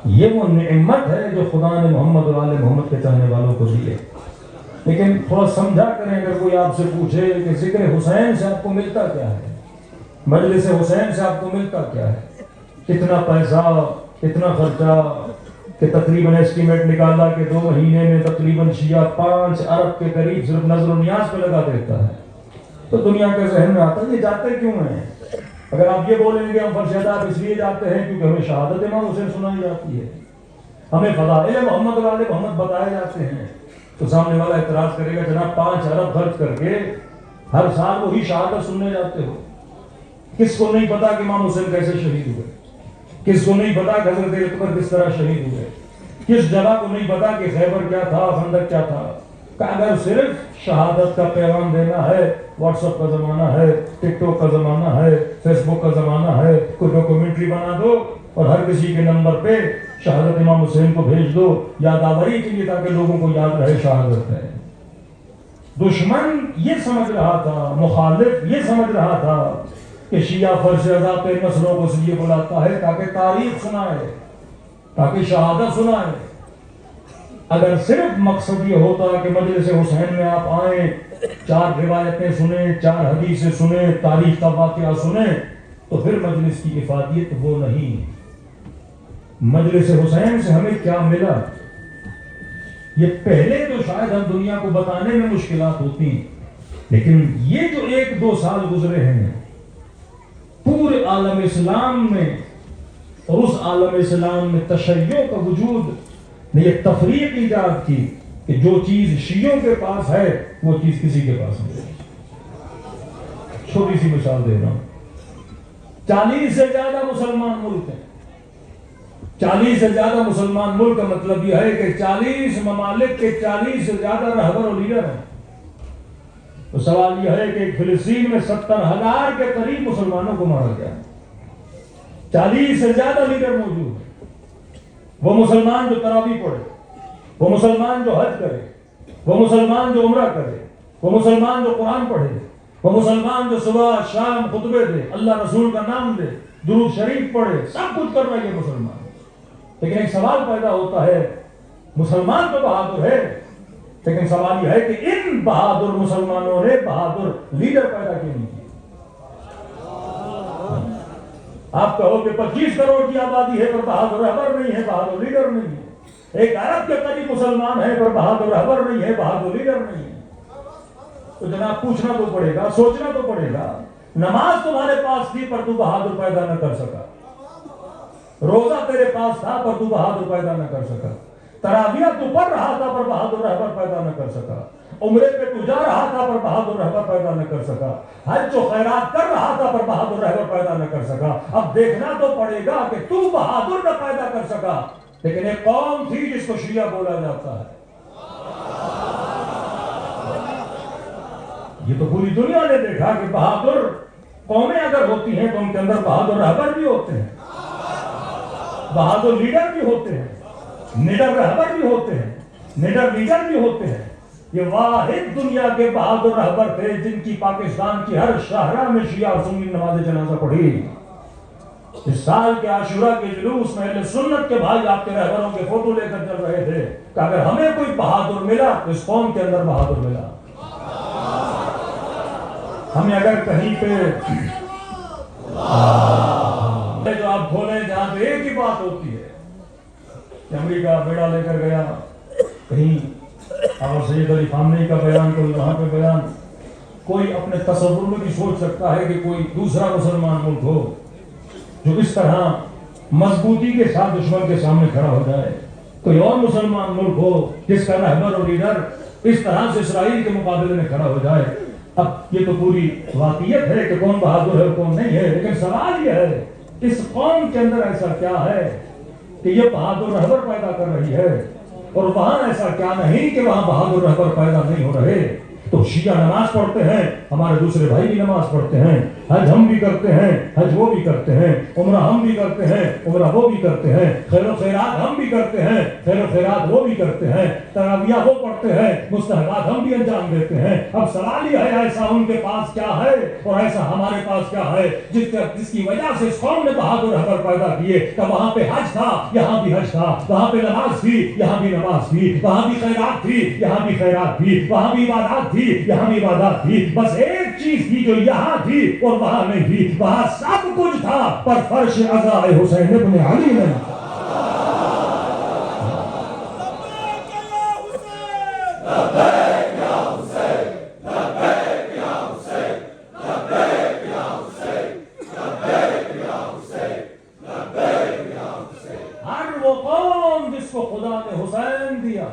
یہ وہ نعمت ہے جو خدا نے محمد اور آل محمد کے چاہنے والوں کو دی ہے. لیکن تھوڑا سمجھا کریں اگر کوئی آپ سے پوچھے کہ ذکر حسین سے آپ کو ملتا کیا ہے, مجلس حسین سے آپ کو ملتا کیا ہے, کتنا پیسہ, کتنا خرچہ, کہ تقریباً ایسٹیمیٹ نکالا کہ 2 مہینے میں تقریباً شیعہ 5 ارب کے قریب صرف نظر و نیاز پہ لگا دیتا ہے. تو دنیا کے ذہن میں آتا ہے یہ جاتے کیوں ہیں؟ اگر آپ یہ بولیں گے ہم فرشیدات اس لیے جاتے ہیں کیونکہ ہمیں شہادت امام حسین سنائی جاتی ہے, ہمیں فضائل محمد اور آل محمد بتائے جاتے ہیں, تو سامنے والا اعتراض کرے گا جناب 5 ارب خرچ کر کے ہر سال وہی شہادت سننے جاتے ہو. کس کو نہیں پتا کہ امام حسین کیسے شہید ہوئے, کس کو نہیں پتا کہ حضرت اکبر کس طرح شہید ہوئے, کس جگہ کو نہیں پتا کہ خیبر کیا تھا, خندق کیا تھا. کہ اگر صرف شہادت کا پیغام دینا ہے, واٹس ایپ کا زمانہ ہے, ٹک ٹاک کا زمانہ ہے, فیس بک کا زمانہ ہے, کوئی ڈاکومنٹری بنا دو اور ہر کسی کے نمبر پہ شہادت امام حسین کو بھیج دو یادآوری کے لیے تاکہ لوگوں کو یاد رہے شہادت ہے. دشمن یہ سمجھ رہا تھا, مخالف یہ سمجھ رہا تھا کہ شیعہ فرش ازا پہ نسلوں کو اس لیے بلاتا ہے تاکہ تاریخ سنائے, تاکہ شہادت سنائے. اگر صرف مقصد یہ ہوتا کہ مجلس حسین میں آپ آئیں, 4 روایتیں سنیں, 4 حدیثیں سنیں, تاریخ کا واقعہ سنیں, تو پھر مجلس کی افادیت وہ نہیں. مجلس حسین سے ہمیں کیا ملا یہ پہلے تو شاید ہم دنیا کو بتانے میں مشکلات ہوتی ہیں, لیکن یہ جو 1-2 سال گزرے ہیں پورے عالم اسلام میں, اور اس عالم اسلام میں تشیع کا وجود نے یہ تفریق ایجاد کی کہ جو چیز شیعوں کے پاس ہے وہ چیز کسی کے پاس نہیں. چھوٹی سی مثال دے رہا ہوں, 40 سے زیادہ مسلمان ملک ہیں. 40 سے زیادہ مسلمان ملک کا مطلب یہ ہے کہ 40 ممالک کے 40 سے زیادہ رہبر اور لیڈر ہیں. تو سوال یہ ہے کہ فلسطین میں 70,000 کے قریب مسلمانوں کو مارا گیا, 40 سے زیادہ لیڈر موجود ہیں. وہ مسلمان جو تراویح پڑھے, وہ مسلمان جو حج کرے, وہ مسلمان جو عمرہ کرے, وہ مسلمان جو قرآن پڑھے, وہ مسلمان جو صبح شام خطبے دے, اللہ رسول کا نام دے, درود شریف پڑھے, سب کچھ کر رہا ہے یہ مسلمان. لیکن ایک سوال پیدا ہوتا ہے, مسلمان تو بہادر ہے, لیکن سوال یہ ہے کہ ان بہادر مسلمانوں نے بہادر لیڈر پیدا کیوں نہیں کیے؟ آپ کہو کہ 25 کروڑ کی آبادی ہے پر بہادر رہبر نہیں ہے, بہادر لیڈر نہیں ہے. 1 ارب کے قریب مسلمان ہیں پر بہادر رہبر نہیں ہے, بہادر لیڈر نہیں ہے. تو جناب پوچھنا تو پڑے گا, سوچنا تو پڑے گا. نماز تمہارے پاس تھی پر تو بہادر پیدا نہ کر سکا, روزہ تیرے پاس تھا پر تو بہادر پیدا نہ کر سکا, تراویح تو پڑھ رہا تھا پر بہادر رہبر پیدا نہ کر سکا, عمرے پہ تو جا رہا تھا پر بہادر رہبر پیدا نہ کر سکا, حج و خیرات کر رہا تھا پر بہادر رہبر پیدا نہ کر سکا. اب دیکھنا تو پڑے گا کہ تو بہادر نہ پیدا کر سکا, لیکن ایک قوم تھی جس کو شیعہ بولا جاتا ہے. یہ تو پوری دنیا نے دیکھا کہ بہادر قومیں اگر ہوتی ہیں تو ان کے اندر بہادر رہبر بھی ہوتے ہیں, بہادر لیڈر بھی ہوتے ہیں, نڈر رہبر بھی ہوتے ہیں, نڈر لیڈر بھی ہوتے ہیں. یہ واحد دنیا کے بہادر رہبر تھے جن کی پاکستان کی ہر شاہراہ میں شیعہ اور سنی نماز جنازہ پڑھی. اس سال کے عاشورہ کے جلوس میں اہل سنت کے بھائی آپ کے رہبروں کے فوٹو لے کر چل رہے تھے کہ اگر ہمیں کوئی بہادر ملا تو اس قوم کے اندر بہادر ملا. ہمیں اگر کہیں پہ جو آپ کھولیں جہاں پہ ایک ہی بات ہوتی ہے کہ امریکہ بیڑا لے کر گیا, کہیں اور سید علی خامنئی کا بیان, کوئی وہاں پہ بیان, کوئی اپنے تصور میں بھی سوچ سکتا ہے کہ کوئی دوسرا مسلمان ملک ہو جو اس طرح مضبوطی کے ساتھ دشمن کے سامنے کھڑا ہو جائے, کوئی اور مسلمان ملک ہو جس کا رہبر اور لیڈر اس طرح سے اسرائیل کے مقابلے میں کھڑا ہو جائے. اب یہ تو پوری واقعیت ہے کہ کون بہادر ہے اور کون نہیں ہے, لیکن سوال یہ ہے اس قوم کے اندر ایسا کیا ہے کہ یہ بہادر رہبر پیدا کر رہی ہے, اور وہاں ایسا کیا نہیں کہ وہاں بہادر رہبر پیدا نہیں ہو رہے. تو شیعہ نماز پڑھتے ہیں، ہمارے دوسرے بھائی بھی نماز پڑھتے ہیں، حج ہم بھی کرتے ہیں، حج وہ بھی کرتے ہیں، عمرہ ہم بھی کرتے ہیں، عمرہ وہ بھی کرتے ہیں، خیر و خیرات ہم بھی کرتے ہیں، خیر و خیرات وہ بھی کرتے ہیں، تراویح وہ پڑھتے ہیں، مستحبات ہم بھی انجام دیتے ہیں۔ اب سوال یہ ہے ایسا ان کے پاس کیا ہے اور ایسا ہمارے پاس کیا ہے جس کی وجہ سے اس قوم نے بہادر رہبر پیدا کیے کہ وہاں پہ حج تھا یہاں بھی حج تھا، وہاں پہ نماز تھی یہاں بھی نماز تھی، وہاں بھی خیرات تھی یہاں بھی خیرات تھی، وہاں بھی عبادات تھی یہاں بھی عبادات تھی، بس ایک چیز تھی جو یہاں تھی اور وہاں نہیں تھی، وہاں سب کچھ تھا پر فرش عزا حسین ابن علی نے خدا نے حسین دیا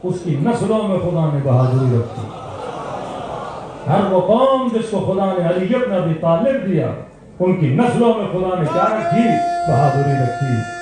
اس کی نسلوں میں خدا نے بہادری رکھی، ہر وہ قوم جس کو خدا نے علی ابن ابی طالب دیا ان کی نسلوں میں خدا نے کیا رکھی؟ بہادری رکھی۔